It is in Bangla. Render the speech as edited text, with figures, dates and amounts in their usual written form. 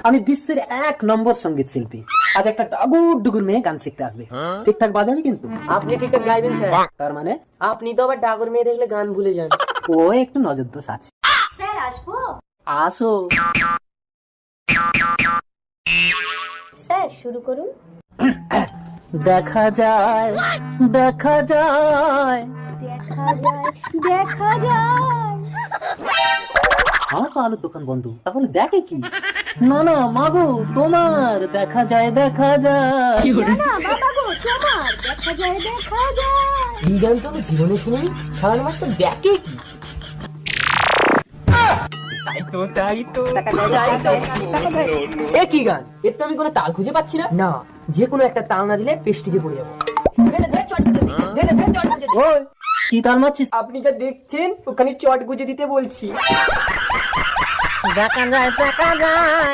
আমি বিশ্বের 1 নম্বর সঙ্গীত শিল্পী। আজ একটা ডাগুর ডুগুর মেয়ে গান শিখতে আসবে, ঠিকঠাক বাজাবি কিন্তু। আপনি ঠিকঠাক গাইবেন স্যার। তার মানে আপনি তো আবার ডাগর মেয়ে দেখলে গান ভুলে যান। ও একটু নজর দোষ আছে। স্যার আসবো? আসো। স্যার শুরু করুন। দেখা যায়, দেখা যায়। দেখা যায়, দেখা যায়। আমার তো আলুর দোকান বন্ধ, তাহলে দেখে কি? না না মাগো, তোমার দেখা যায়, দেখা যায়। না না বাবা গো, তোমার দেখা যায়, দেখা যায়। এই গান তো আমি জীবনে শুনিনি। সারা মাস্টার দেখে কি? এ কি গান? এর তো আমি কোনো তাল খুঁজে পাচ্ছি না। না, যে কোনো একটা তাল না দিলে পেস্টিজে পড়ে যাবো। ওই কি তাল মারছিস? আপনি যা দেখছেন ওখানে চট গুজে দিতে বলছি। দেখা যায়, দেখা যায়।